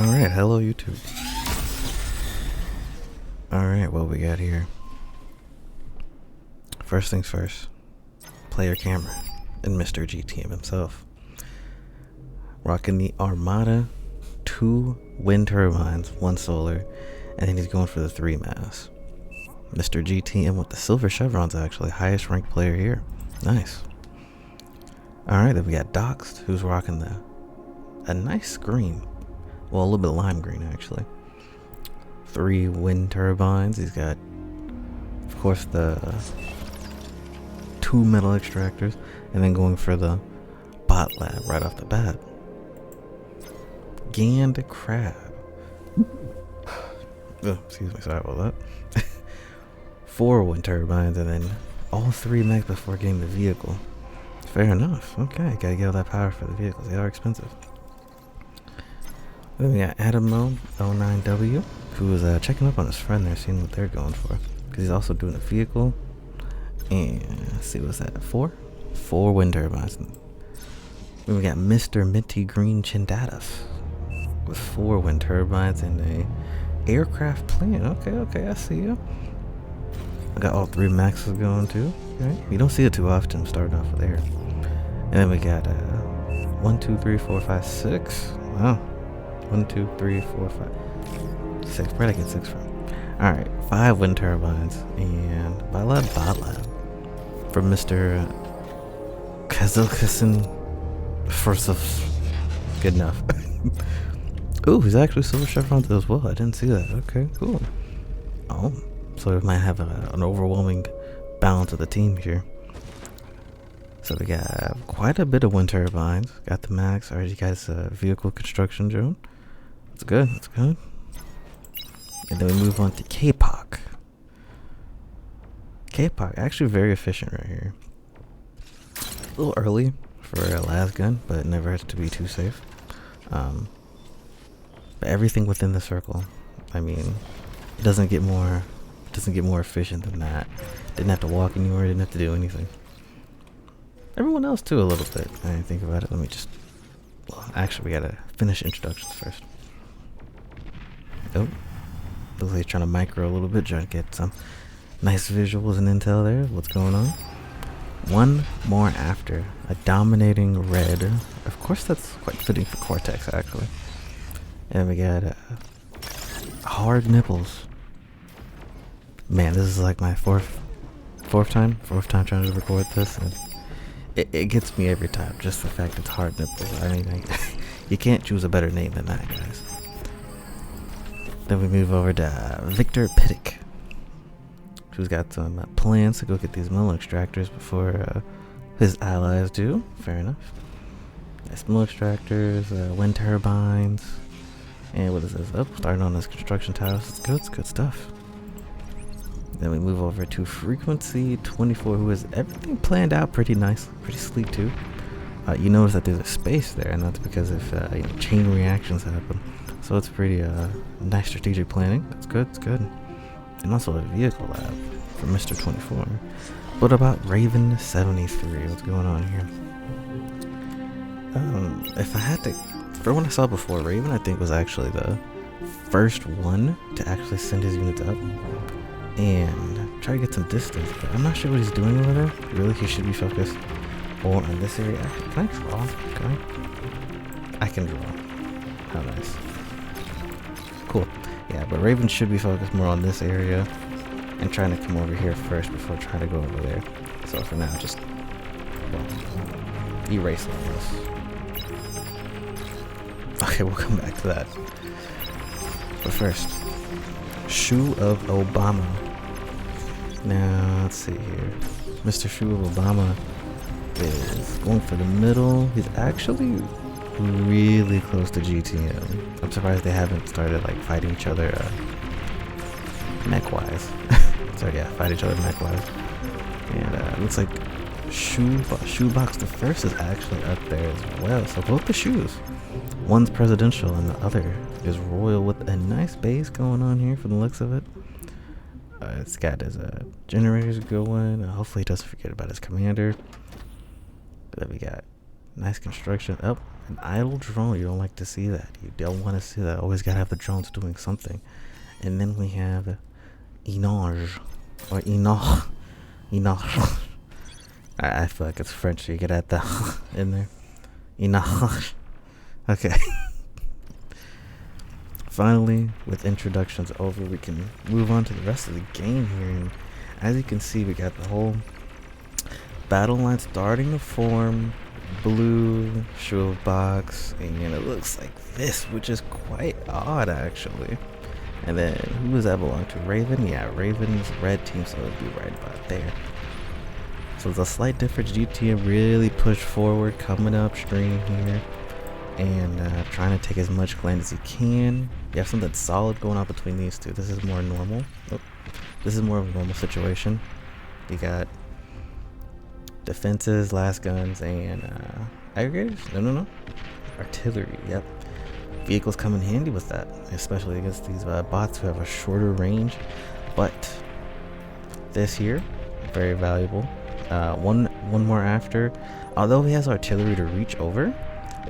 Alright, hello YouTube. Alright, what we got here? First things first. Player camera and Mr. GTM himself. Rocking the Armada, 2 wind turbines, 1 solar, and then he's going for the 3 mass. Mr. GTM with the silver chevrons, actually, highest ranked player here. Nice. Alright, then we got Doxed, who's rocking a nice green. Well, a little bit lime green, actually. 3 wind turbines. He's got, of course, the 2 metal extractors, and then going for the bot lab right off the bat. Ganned crab. Oh, excuse me, sorry about that. 4 wind turbines, and then all 3 mechs before getting the vehicle. Fair enough. Okay, gotta get all that power for the vehicles. They are expensive. Then we got Adamo 09W, who is checking up on his friend there, seeing what they're going for. Because he's also doing a vehicle. And let's see, what's that? 4 wind turbines. Then we got Mr. Minty Green Chindatus with 4 wind turbines and a aircraft plane. Okay, I see you. I got all 3 maxes going too. Okay. You don't see it too often starting off with air. And then we got 1, 2, 3, 4, 5, 6. Wow. 1, 2, 3, 4, 5, 6. Where'd I get 6 from? Alright, 5 wind turbines and bot lab from Mr. Kazilkasin Fursov. Good enough. Ooh, he's actually silver chevrons as well. I didn't see that. Okay, cool. Oh, so we might have an overwhelming balance of the team here. So we got quite a bit of wind turbines. Got the max. Alright, you guys, vehicle construction drone. That's good. That's good. And then we move on to K-Poc. K-Poc, actually very efficient right here. A little early for a las gun, but it never has to be too safe. But everything within the circle. I mean, it doesn't get more efficient than that. Didn't have to walk anywhere. Didn't have to do anything. Everyone else too, a little bit. I didn't think about it. Let me just. Well, actually, we gotta finish introductions first. Oh, looks like he's trying to micro a little bit, trying to get some nice visuals and intel there. What's going on? One more after a dominating red. Of course, that's quite fitting for Cortex, actually. And we got hard nipples. Man, this is like my fourth time trying to record this, and it gets me every time. Just the fact it's hard nipples. I mean, you can't choose a better name than that, guys. Then we move over to Victor Pittick, who's got some plans to go get these mill extractors before his allies do. Fair enough. Nice mill extractors, wind turbines, and what is this? Oh, starting on this construction towers. It's good stuff. Then we move over to Frequency 24, who has everything planned out pretty nice, pretty sleek too. You notice that there's a space there, and that's because if chain reactions happen. So it's pretty nice strategic planning. That's good. It's good. And also a vehicle lab for Mr. 24. What about Raven 73? What's going on here? If I had to, for one I saw before, Raven I think was actually the first one to actually send his units up and try to get some distance. But I'm not sure what he's doing over there. Really, he should be focused more on this area. Can I draw? Okay. I can draw. How nice. Cool. Yeah, but Raven should be focused more on this area and trying to come over here first before trying to go over there. So for now, just erase all this. Okay, we'll come back to that. But first, Shoe of Obama. Now, let's see here. Mr. Shoe of Obama is going for the middle. He's actually really close to GTM. I'm surprised they haven't started like fighting each other mech-wise. So yeah, fight each other mech-wise. And looks like Shoebox the First is actually up there as well. So both the shoes. One's presidential and the other is royal with a nice base going on here from the looks of it. It's got his generators going. Hopefully he doesn't forget about his commander. Then we got nice construction. Oh, An idle drone, you don't like to see that. You don't want to see that. Always gotta have the drones doing something. And then we have Inage. Or Enoch. Enoch. I feel like it's French, so you get at the in there. Enoch. Okay. Finally, with introductions over, we can move on to the rest of the game here. And as you can see, we got the whole battle line starting to form. Blue, shoebox, and it looks like this, which is quite odd actually. And then who does that belong to? Raven? Yeah, Raven's red team, so it'll be right about there. So there's a slight difference. GTM really pushed forward, coming upstream here, and trying to take as much land as he can. You have something solid going on between these two. This is more normal. Oh, this is more of a normal situation. You got defenses, last guns, and aggregators? No. Artillery, yep. Vehicles come in handy with that, especially against these bots who have a shorter range. But this here, very valuable. One more after. Although he has artillery to reach over,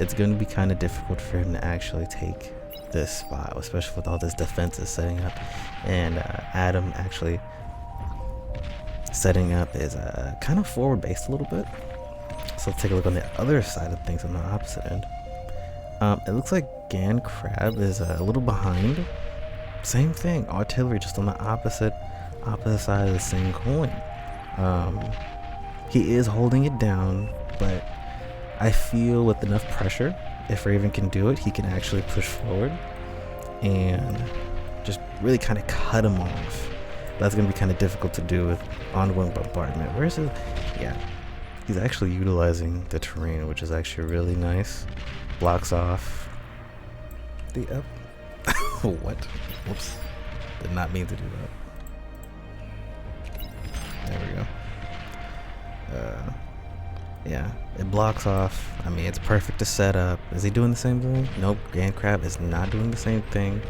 it's going to be kind of difficult for him to actually take this spot, especially with all this defenses setting up. And Adam actually setting up is kind of forward based a little bit. So let's take a look on the other side of things on the opposite end. It looks like Gan Crab is a little behind. Same thing, artillery, just on the opposite side of the same coin. He is holding it down, but I feel with enough pressure, if Raven can do it, he can actually push forward and just really kind of cut him off. That's going to be kind of difficult to do with ongoing bombardment. Where's his? Yeah, he's actually utilizing the terrain, which is actually really nice. Blocks off the up. What? Whoops. Did not mean to do that. There we go. Yeah, it blocks off. I mean, it's perfect to set up. Is he doing the same thing? Nope. Gan Crab is not doing the same thing.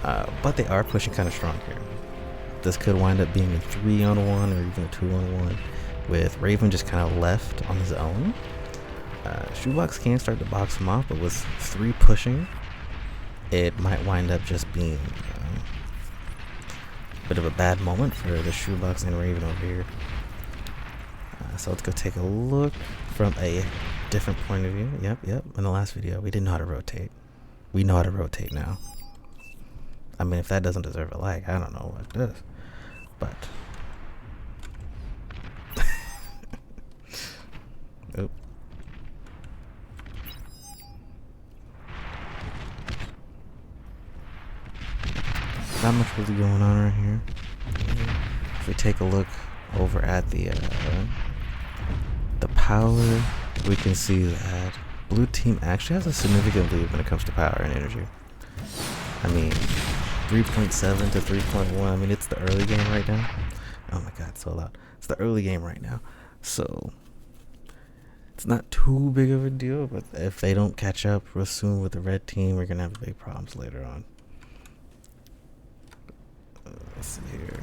But they are pushing kind of strong here. This could wind up being a 3-on-1 or even a 2-on-1 with Raven just kind of left on his own. Shoebox can start to box him off, but with 3 pushing, it might wind up just being a bit of a bad moment for the Shoebox and Raven over here. So let's go take a look from a different point of view. Yep. In the last video, we didn't know how to rotate. We know how to rotate now. I mean, if that doesn't deserve a like, I don't know what does. But oop. Not much really going on right here. If we take a look over at the power, we can see that blue team actually has a significant lead when it comes to power and energy. I mean, 3.7 to 3.1. I mean, it's the early game right now. Oh my god, so loud. It's the early game right now, so it's not too big of a deal. But if they don't catch up real soon with the red team, we're gonna have big problems later on. Let's see here.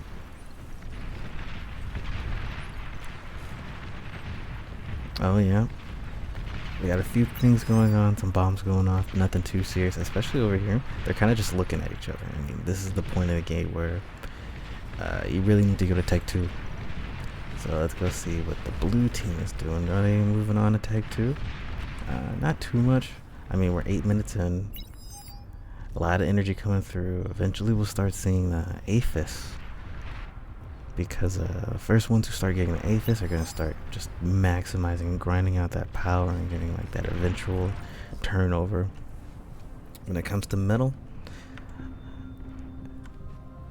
Oh yeah, we got a few things going on, some bombs going off, nothing too serious, especially over here. They're kind of just looking at each other. I mean, this is the point of the game where you really need to go to Tech 2. So let's go see what the blue team is doing. Are they moving on to Tech 2? Not too much. I mean, we're 8 minutes in. A lot of energy coming through. Eventually we'll start seeing the Aphis, because the first ones who start getting the Aphis are going to start just maximizing and grinding out that power and getting like that eventual turnover. When it comes to metal,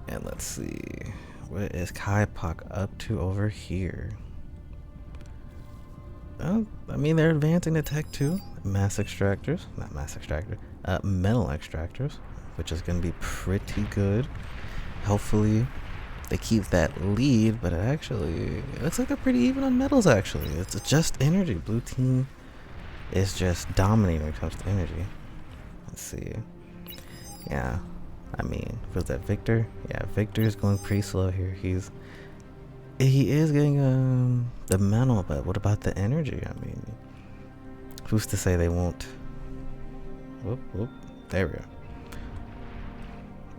and let's see, what is Kai Pak up to over here? Oh, I mean, they're advancing to Tech 2. Mass extractors, not mass extractor, metal extractors, which is going to be pretty good. Hopefully they keep that lead, but it looks like they're pretty even on metals actually. It's just energy. Blue team is just dominating when it comes to energy. Let's see. Yeah, I mean, was that Victor? Yeah, Victor is going pretty slow here. He is getting the metal, but what about the energy? I mean, who's to say they won't Whoop, whoop. There we go.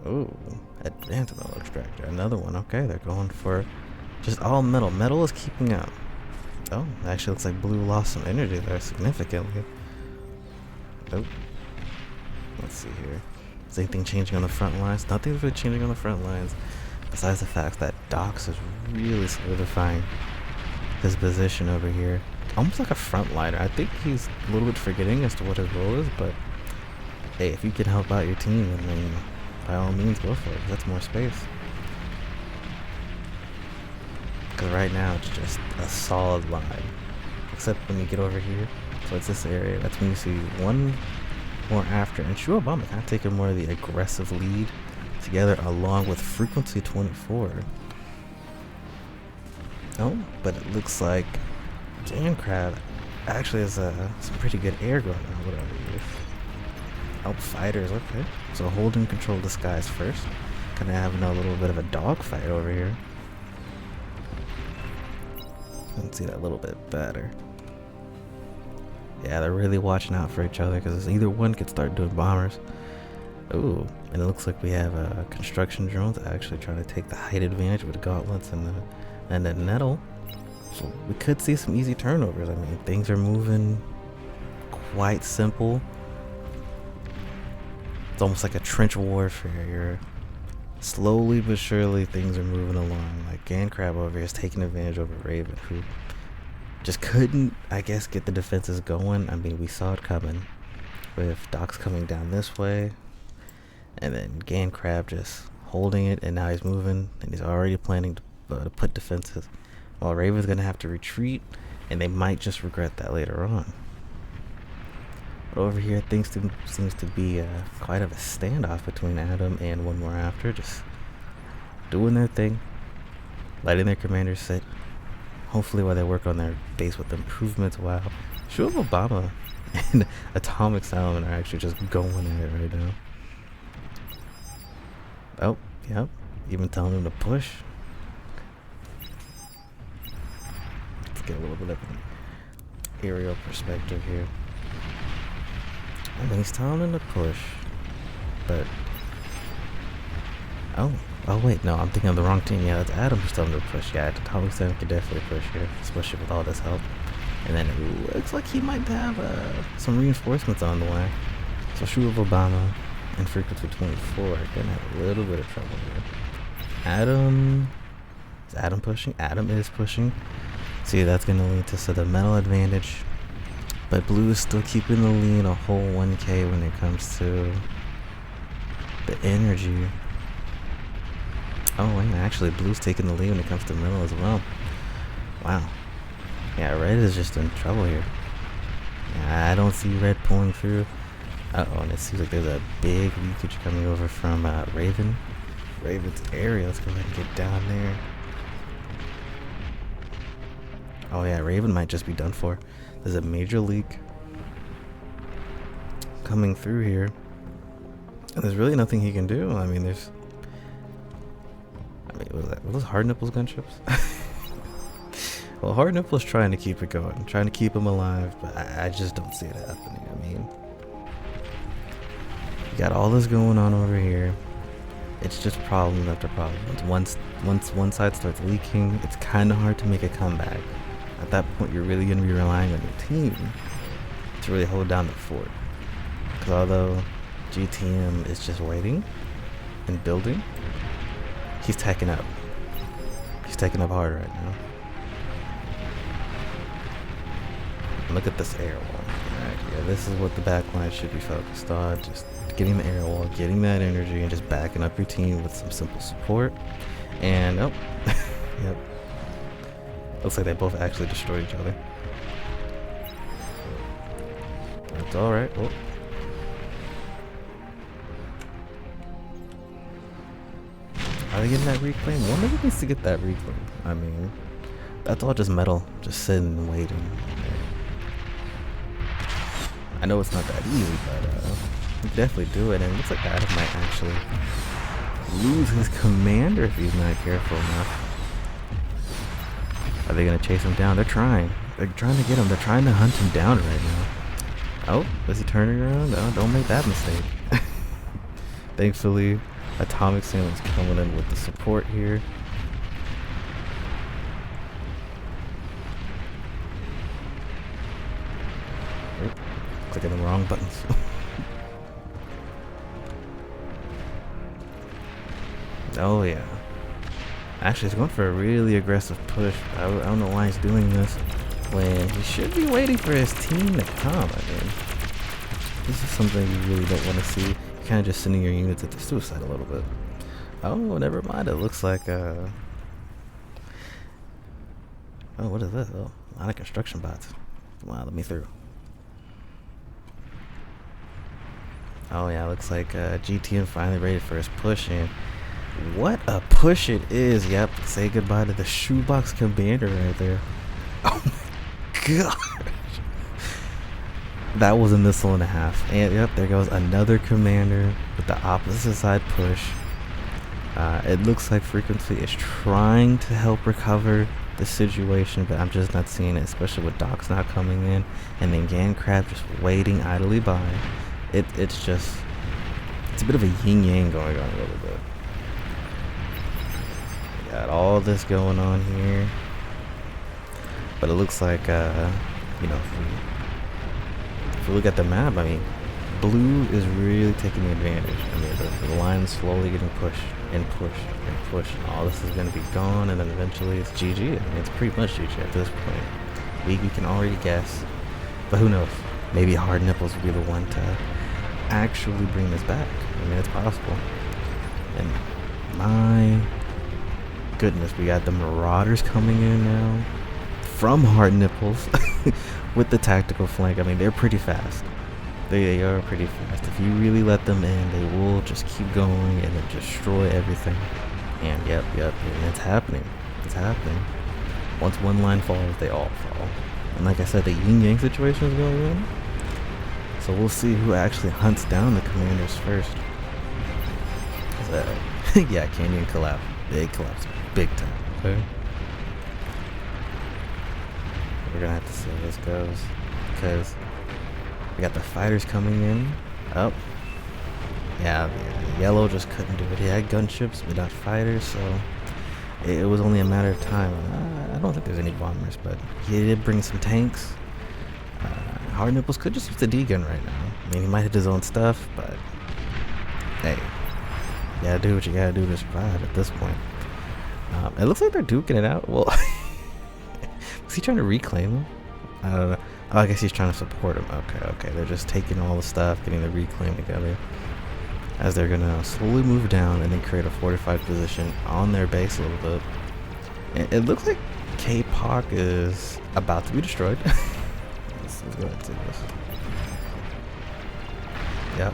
Ooh, advanced metal extractor. Another one. Okay, they're going for just all metal. Metal is keeping up. Oh, actually looks like blue lost some energy there significantly. Nope. Let's see here. Is anything changing on the front lines? Nothing's really changing on the front lines. Besides the fact that Dox is really solidifying his position over here. Almost like a frontliner. I think he's a little bit forgetting as to what his role is, but hey, if you can help out your team, then by all means go for it. That's more space. Because right now it's just a solid line. Except when you get over here, so it's this area, that's when you see one more after. And Shu Obama kind of taking more of the aggressive lead together along with frequency 24. Oh, but it looks like Crab actually has some pretty good air going on. Whatever it is. Oh, fighters, okay. So holding control of the skies first. Kind of having a little bit of a dogfight over here. Let's see that a little bit better. Yeah, they're really watching out for each other because either one could start doing bombers. Ooh, and it looks like we have construction drones actually trying to take the height advantage with the gauntlets and the nettle. So we could see some easy turnovers. I mean, things are moving quite simple. It's almost like a trench warfare. You're slowly but surely things are moving along. Like Crab over here is taking advantage over Raven, who just couldn't, I guess, get the defenses going. I mean, we saw it coming with Dox coming down this way, and then Crab just holding it, and now he's moving, and he's already planning to put defenses. Well, Raven's gonna have to retreat, and they might just regret that later on. But over here, things seems to be quite of a standoff between Adam and one more after, just doing their thing, letting their commanders sit. Hopefully, while they work on their base with improvements. Wow, Shu Obama and Atomic Salmon are actually just going at it right now. Oh, yep. Even telling them to push. Let's get a little bit of an aerial perspective here. I mean, he's telling them to push, but oh wait, no, I'm thinking of the wrong team. Yeah, that's Adam who's telling them to push. Yeah, Atomic Salmon could definitely push here, especially with all this help. And then it looks like he might have some reinforcements on the way. So Shu Obama and frequency 24 are gonna have a little bit of trouble here. Is Adam pushing? Adam is pushing. See, that's gonna lead to the metal advantage. But blue is still keeping the lead a whole 1k when it comes to the energy. Oh, wait, actually blue's taking the lead when it comes to metal as well. Wow. Yeah, red is just in trouble here. Yeah, I don't see red pulling through. Uh-oh, and it seems like there's a big leakage coming over from Raven. Raven's area. Let's go ahead and get down there. Oh yeah, Raven might just be done for. There's a major leak coming through here. And there's really nothing he can do. I mean, what was that? Were those Hard Nipples gunships? Well, Hard Nipple's trying to keep it going. Trying to keep him alive, but I just don't see it happening. I mean, you got all this going on over here. It's just problems after problems. Once one side starts leaking, it's kind of hard to make a comeback. At that point, you're really going to be relying on your team to really hold down the fort. Because although GTM is just waiting and building, he's tacking up. He's taking up hard right now. Look at this air wall. Right, yeah, this is what the back line should be focused on. Just getting the air wall, getting that energy, and just backing up your team with some simple support. And, oh, yep. Looks like they both actually destroyed each other. That's alright. Oh. Are they getting that reclaim? One of them needs to get that reclaim. I mean, that's all just metal, just sitting and waiting. I know it's not that easy, but you can definitely do it. And it looks like Adam might actually lose his commander if he's not careful enough. Are they gonna chase him down? They're trying. They're trying to get him. They're trying to hunt him down right now. Oh, is he turning around? No, don't make that mistake. Thankfully, Atomic Salmon's coming in with the support here. Oh, clicking the wrong buttons. Oh yeah. Actually, he's going for a really aggressive push. I don't know why he's doing this when he should be waiting for his team to come. I mean, this is something you really don't want to see. You're kind of just sending your units at the suicide a little bit. Oh, never mind. It looks like oh, what is this? Oh, a lot of construction bots. Wow, let me through. Oh yeah, looks like GTM finally ready for his push, and what a push it is. Yep, say goodbye to the shoebox commander right there. Oh my gosh. That was a missile and a half. And yep, there goes another commander with the opposite side push. It looks like Frequency is trying to help recover the situation, but I'm just not seeing it, especially with Doc's not coming in, and then GanCrab just waiting idly by. It's a bit of a yin-yang going on a little bit. Got all this going on here, but it looks like you know, if we look at the map, I mean, blue is really taking advantage. I mean, the line is slowly getting pushed and pushed and pushed, and all this is going to be gone, and then eventually it's GG. I mean, it's pretty much GG at this point. We can already guess, but who knows? Maybe Hard Nipples will be the one to actually bring this back. I mean, it's possible. And my goodness, we got the Marauders coming in now from Hard Nipples with the tactical flank. I mean, they're pretty fast. They are pretty fast. If you really let them in, they will just keep going and then destroy everything. And yep, and it's happening. It's happening. Once one line falls, they all fall. And like I said, the yin-yang situation is going on. So we'll see who actually hunts down the commanders first. Yeah, Canyon collapse. Big collapse. Big time. Okay. We're gonna have to see how this goes, because we got the fighters coming in. Oh, yeah, yellow just couldn't do it. He had gunships, but not fighters, so it was only a matter of time. I don't think there's any bombers, but he did bring some tanks. Hard Nipples could just use the D-gun right now. I mean, he might hit his own stuff, but hey, you gotta do what you gotta do to survive at this point. It looks like they're duking it out. Well, was he trying to reclaim him? I don't know. Oh, I guess he's trying to support him. Okay. They're just taking all the stuff, getting the reclaim together, as they're gonna slowly move down and then create a fortified position on their base a little bit. And it looks like K-Pop is about to be destroyed. Let's go ahead and see this. Yep,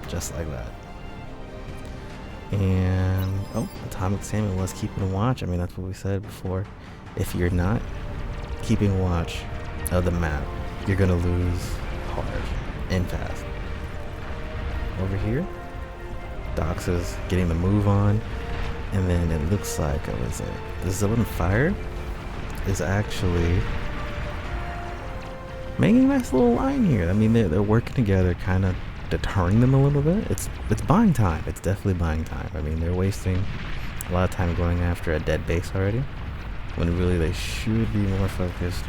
just like that. And oh, Atomic Salmon was keeping a watch. I mean, that's what we said before. If you're not keeping watch of the map, you're gonna lose hard and fast. Over here, Dox is getting the move on, and then it looks like the Zillin Fire is actually making a nice little line here. I mean, they're working together, kind of deterring them a little bit. It's buying time. It's definitely buying time. I mean, they're wasting a lot of time going after a dead base already, when really they should be more focused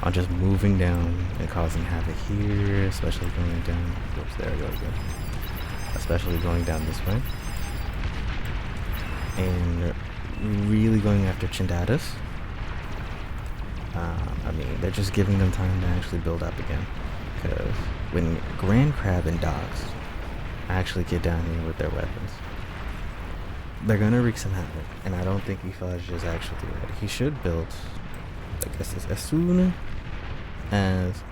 on just moving down and causing havoc here, especially going down. Oops, there we go. Especially going down this way, and really going after Chindatus. I mean, they're just giving them time to actually build up again, because when Grand Crab and Dogs actually get down here with their weapons, they're gonna wreak some havoc. And I don't think Ifaj is actually ready. He should build, I guess, as soon as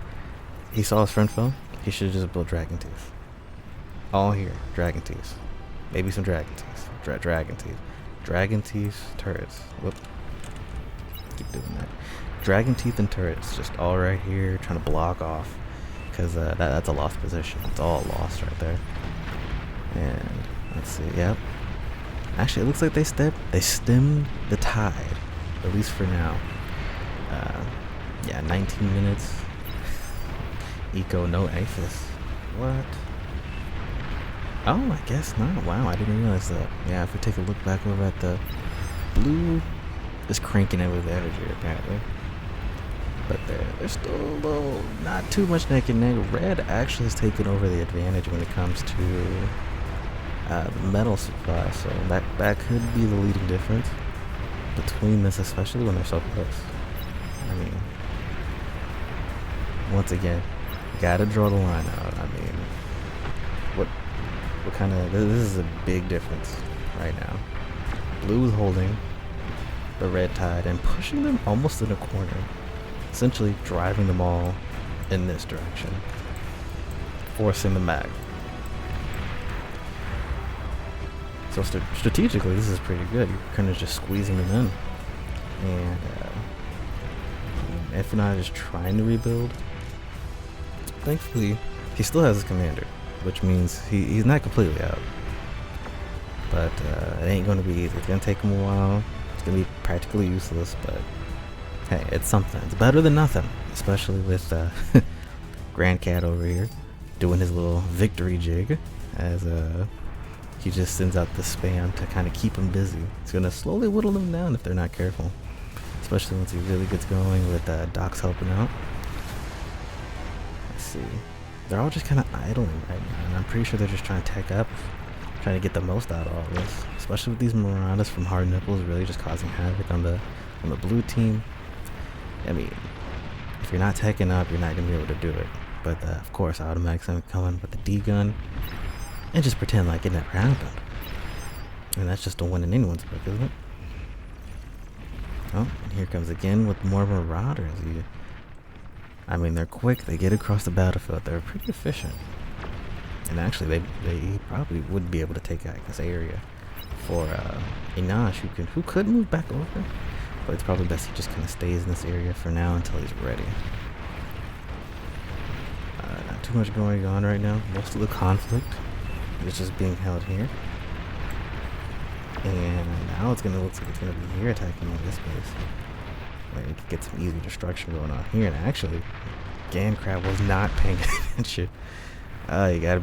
he saw his friend fall, he should just build Dragon Teeth. All here, Dragon Teeth. Maybe some Dragon Teeth. Dragon Teeth. Dragon Teeth turrets. Whoop. Keep doing that. Dragon Teeth and turrets, just all right here, trying to block off, because that's a lost position. It's all lost right there. And let's see. Yep. Actually, it looks like they stemmed the tide, at least for now. Yeah, 19 minutes Eco, no Aphis. What? Oh, I guess not. Wow, I didn't realize that. Yeah, if we take a look back over at the blue, is cranking it with energy apparently. But there's still a little, not too much neck and neck. Red actually has taken over the advantage when it comes to the metal supply, so that could be the leading difference between this, especially when they're so close. I mean, once again, gotta draw the line out. I mean, what kind of, this is a big difference right now. Blue is holding the red tide and pushing them almost in a corner, essentially driving them all in this direction, forcing them back. So strategically, this is pretty good. You're kind of just squeezing them in. And F9 is trying to rebuild. Thankfully, he still has his commander, which means he's not completely out. But it ain't going to be easy. It's going to take him a while. It's going to be practically useless, but hey, it's something. It's better than nothing, especially with Grand Cat over here doing his little victory jig as he just sends out the spam to kind of keep him busy. It's going to slowly whittle them down if they're not careful, especially once he really gets going with Doc's helping out. Let's see. They're all just kind of idling right now, and I'm pretty sure they're just trying to tech up, trying to get the most out of all this, especially with these Marauders from Hard Nipples really just causing havoc on the blue team. I mean, if you're not teching up, you're not going to be able to do it. But of course, automatics coming with the D-gun and just pretend like it never happened. And that's just a win in anyone's book, isn't it? Oh, and here comes again with more Marauders. I mean, they're quick. They get across the battlefield. They're pretty efficient. And actually, they probably would be able to take out this area for Inash, who could move back over. But it's probably best he just kind of stays in this area for now until he's ready. Not too much going on right now. Most of the conflict is just being held here. And now it's going to look like it's going to be here attacking on this base. Where we could get some easy destruction going on here. And actually, Gancrab was not paying attention. You gotta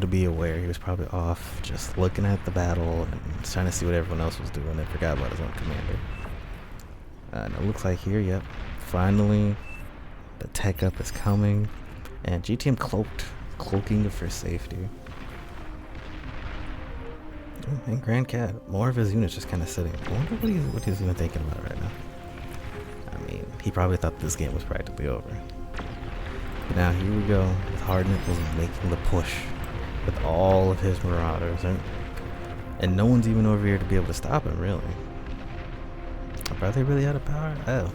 be aware. He was probably off just looking at the battle and trying to see what everyone else was doing and forgot about his own commander. And it looks like here, yep, finally the tech up is coming, and GTM cloaking for safety. And Grand Cat, more of his units just kind of sitting. I wonder what he's even thinking about right now. I mean, he probably thought this game was practically over. But now here we go with Hard Nipples making the push with all of his Marauders, and no one's even over here to be able to stop him, really. Are they really out of power? Oh.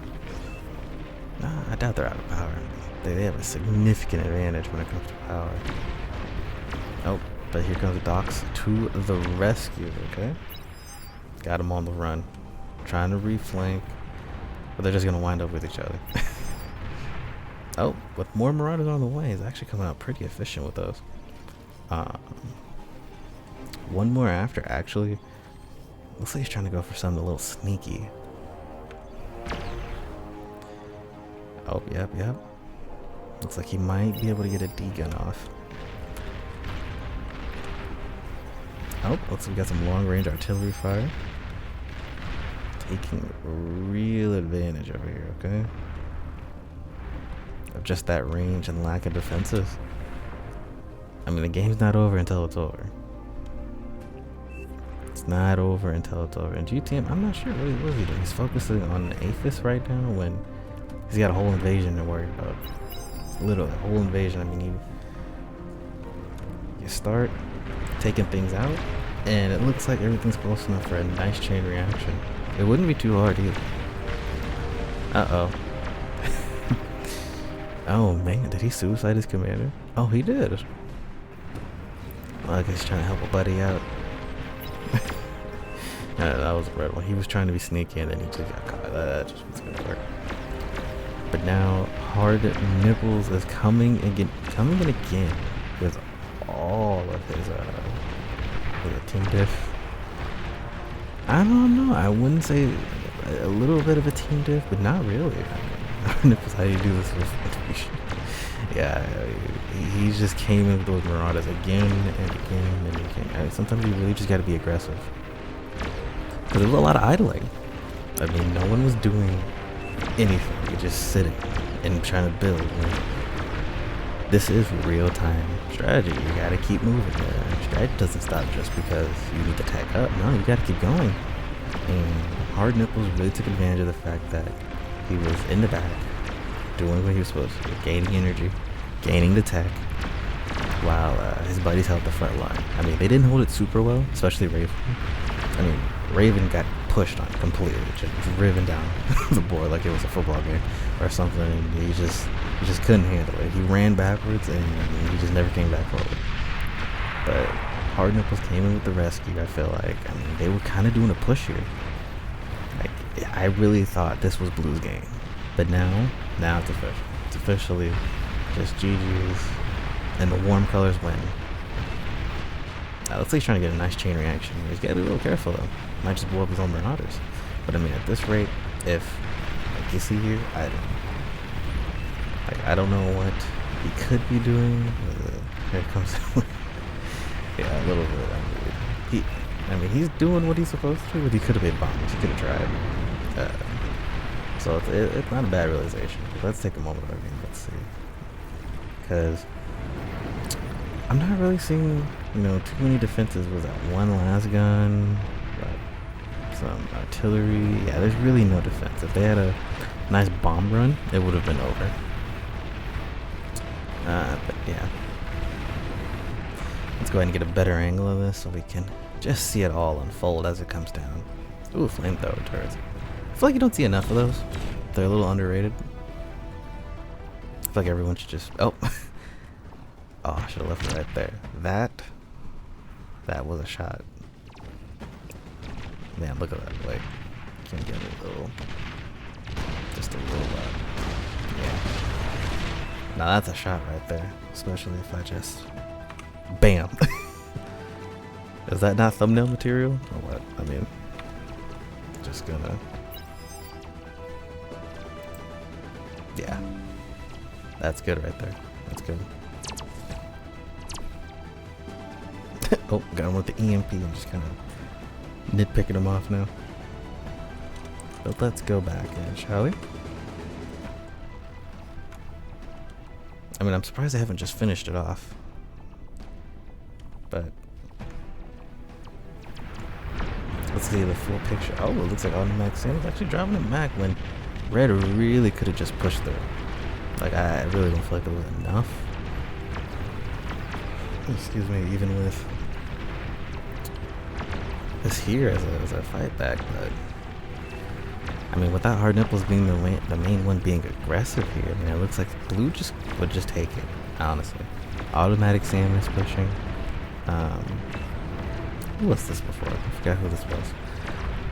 Nah, I doubt they're out of power. They have a significant advantage when it comes to power. Oh, but here comes the Docs to the rescue, okay? Got him on the run. Trying to reflank, but they're just going to wind up with each other. Oh, with more Marauders on the way, he's actually coming out pretty efficient with those. One more after, actually. Looks like he's trying to go for something a little sneaky. Oh, yep. Looks like he might be able to get a D-gun off. Oh, looks like we got some long-range artillery fire. Taking real advantage over here, okay? Of just that range and lack of defenses. I mean, the game's not over until it's over. It's not over until it's over. And GTM, I'm not sure what is he doing. He's focusing on the Aphis right now when he's got a whole invasion to worry about. Literally, a whole invasion. I mean, you start taking things out, and it looks like everything's close enough for a nice chain reaction. It wouldn't be too hard either. Uh-oh. Oh, man. Did he suicide his commander? Oh, he did. Well, I guess he's trying to help a buddy out. That was a red one. He was trying to be sneaky, and then he just got caught. That just wasn't going to work. But now, Hard Nipples is coming in again with all of his team diff. I don't know. I wouldn't say a little bit of a team diff, but not really. I mean, Hard Nipples, how do you do this with Yeah, he just came in with those Marauders again and again and again. I mean, sometimes you really just got to be aggressive. Because there was a lot of idling. I mean, no one was doing anything. You're just sitting and trying to build. This is real-time strategy. You got to keep moving. Strategy doesn't stop just because you need to tack up. No, you got to keep going. And Hard Nipples really took advantage of the fact that he was in the back, doing what he was supposed to do, gaining energy, gaining the tech, while his buddies held the front line. I mean, they didn't hold it super well, especially Raven. I mean, Raven got pushed on completely, just driven down the board like it was a football game or something, and he just couldn't handle it. He ran backwards, and he just never came back forward. But Hard Nipples came in with the rescue, I feel like. I mean, they were kind of doing a push here. Like, I really thought this was Blue's game. But now it's official. It's officially just GG's, and the warm colors win. Looks like he's trying to get a nice chain reaction. He's got to be a little careful, though. Might just blow up his own Marauders. But I mean, at this rate, if, like you see here, I don't know what he could be doing. Here it comes. Yeah, a little bit. I mean, he's doing what he's supposed to, but he could have been bombed. He could have tried. So it's not a bad realization. Let's take a moment of our game. Let's see. Because I'm not really seeing, too many defenses. Was that one last gun? Some artillery. Yeah, there's really no defense. If they had a nice bomb run, it would have been over. But yeah. Let's go ahead and get a better angle of this so we can just see it all unfold as it comes down. Ooh, flamethrower turrets. I feel like you don't see enough of those. They're a little underrated. I feel like everyone should just... Oh. Oh, I should have left it right there. That was a shot. Man, look at that. Wait. Can get a little... Just a little... Yeah. Now that's a shot right there. Especially if I just... Bam! Is that not thumbnail material? Or what? I mean... Just gonna... Yeah. That's good right there. That's good. Oh, got him with the EMP. I'm just kind of nitpicking him off now. But let's go back in, shall we? I mean, I'm surprised I haven't just finished it off. But let's see the full picture. Oh, it looks like automatic Sam is actually driving it back when Red really could have just pushed through. Like, I really don't feel like it was enough. Excuse me, even with this here as a fight back, but I mean, without Hard Nipples being the main one being aggressive here, I mean, it looks like Blue would just take it, honestly. Automatic Sam is pushing. Who was this before? I forgot who this was.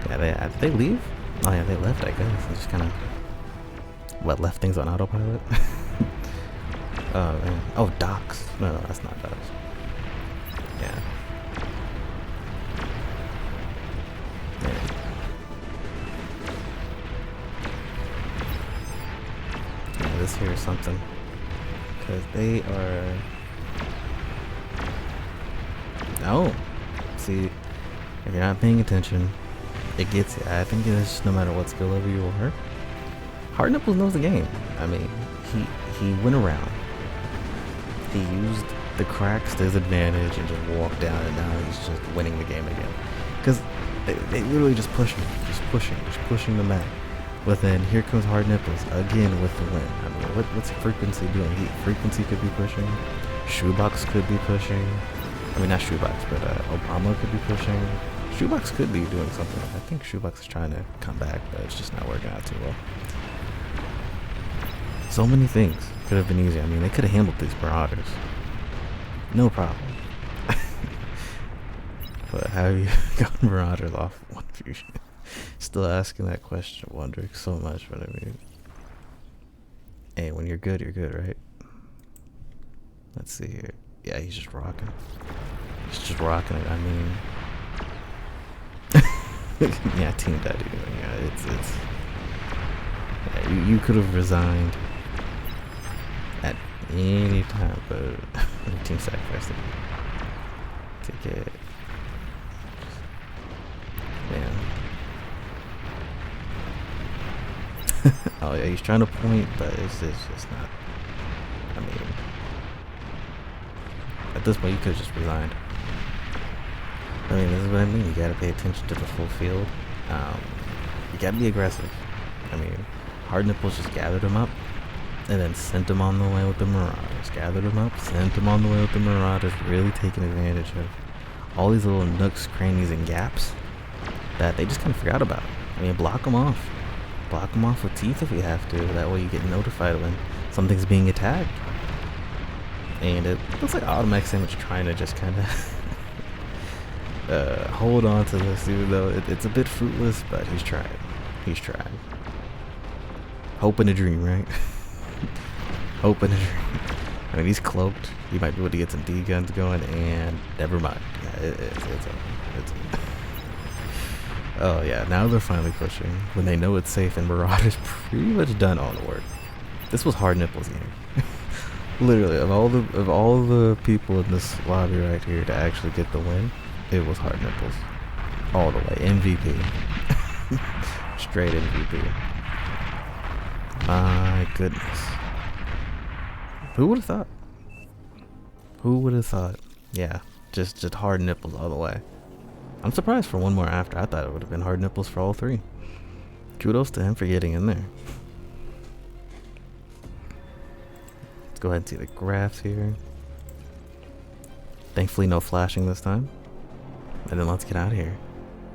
Yeah, did they leave? Oh yeah, they left, I guess. They just kind of, left things on autopilot? Oh man. Oh, Docs. No, that's not Docs. Yeah. Man. Yeah, this here is something. Because they are... Oh! See, if you're not paying attention, it gets you. I think it's just no matter what skill level you are. Hard Nipples knows the game. I mean, he went around. He used the cracks to his advantage and just walked down, and now he's just winning the game again. Because they literally just pushing the map. But then here comes Hard Nipples again with the win. I mean, what's Frequency doing? Frequency could be pushing. Shoebox could be pushing. I mean, not Shoebox, but Obama could be pushing. Shoebox could be doing something. I think Shoebox is trying to come back, but it's just not working out too well. So many things could have been easier. I mean, they could have handled these Marauders. No problem. But how have you gotten Marauders off one fusion? Still asking that question, wondering so much, but I mean... Hey, when you're good, right? Let's see here. Yeah, he's just rocking. He's just rocking it. I mean... yeah, Team Daddy. Yeah, it's... Yeah, you could have resigned at anytime, but team sacrifice it. Take it. Man. Oh yeah, he's trying to point, but it's just not. I mean, at this point, you could have just resigned. I mean, this is what I mean. You gotta pay attention to the full field. You gotta be aggressive. I mean, Hard Nipples just gathered him up and then sent him on the way with the Marauders. Gathered him up, sent him on the way with the Marauders, really taking advantage of all these little nooks, crannies, and gaps that they just kind of forgot about. I mean, block them off. Block them off with teeth if you have to. That way you get notified when something's being attacked. And it looks like Automatic Sandwich trying to just kind of hold on to this, even though it's a bit fruitless, but he's tried. He's tried. Hope and a dream, right? Hope and a dream. I mean, he's cloaked. He might be able to get some D guns going, and never mind. Yeah, it's over. Oh yeah, now they're finally pushing when they know it's safe, and Marauder's pretty much done all the work. This was Hard Nipples game. Literally, of all the people in this lobby right here to actually get the win, it was Hard Nipples. All the way. MVP. Straight MVP. My goodness. Who would have thought? Who would have thought? Yeah, just Hard Nipples all the way. I'm surprised for one more after. I thought it would have been Hard Nipples for all three. Kudos to him for getting in there. Let's go ahead and see the graphs here. Thankfully no flashing this time. And then let's get out of here.